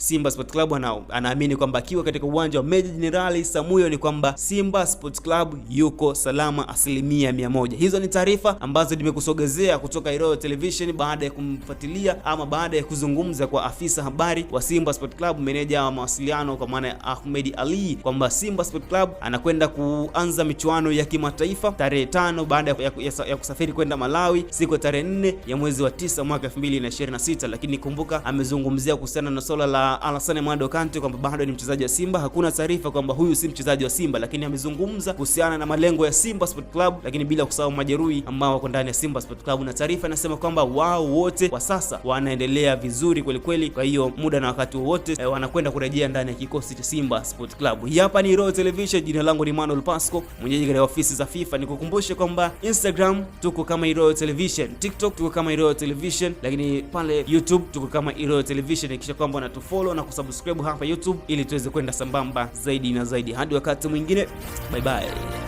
Simba Sports Club anaamini kwamba akiwa katika uwanja wa Meja Jenerali Samuyo ni kwamba Simba Sports Club yuko salama 100%. Hizo ni taarifa ambazo nimekusogezea kutoka Royal Television baada ya kumfuatilia ama baada ya kuzungumza kwa afisa habari wa Simba Sports Club, meneja wa mawasiliano kwa maana ya Ahmed Ali, kwamba Simba Sports Club anakwenda kuanza michuano ya kimataifa tarehe 5 baada ya kusafiri kwenda Malawi siku ya tarehe 4 ya mwezi wa 9 mwaka 2026. Lakini kumbuka amezungumzia kuhusiana na swala la Alassane Mado Kante kwamba bado ni mchezaji wa Simba. Hakuna taarifa kwamba huyu si mchezaji wa Simba, lakini amezungumza kuhusiana na malengo ya Simba Sports Club, lakini bila kusahau majeruhi ambao wako ndani ya Simba Sports Club, na taarifa inasema kwamba wao wote kwa sasa wanaendelea vizuri kweli kweli. Kwa hiyo muda na wakati wote wanakwenda kurejea ndani ya kikosi cha Simba Sports Club. Hii hapa ni Royal Television, jina langu ni Manuel Pasco, mwenyeji katika ofisi za FIFA. Nikukumbushe kwamba Instagram tuko kama Royal Television, TikTok tuko kama Royal Television, lakini pale YouTube tuko kama Royal Television. Hakikisha kwamba unatufollow na kusubscribe hapa YouTube ili tuweze kwenda sambamba zaidi na zaidi. Hadi wakati mwingine, bye bye.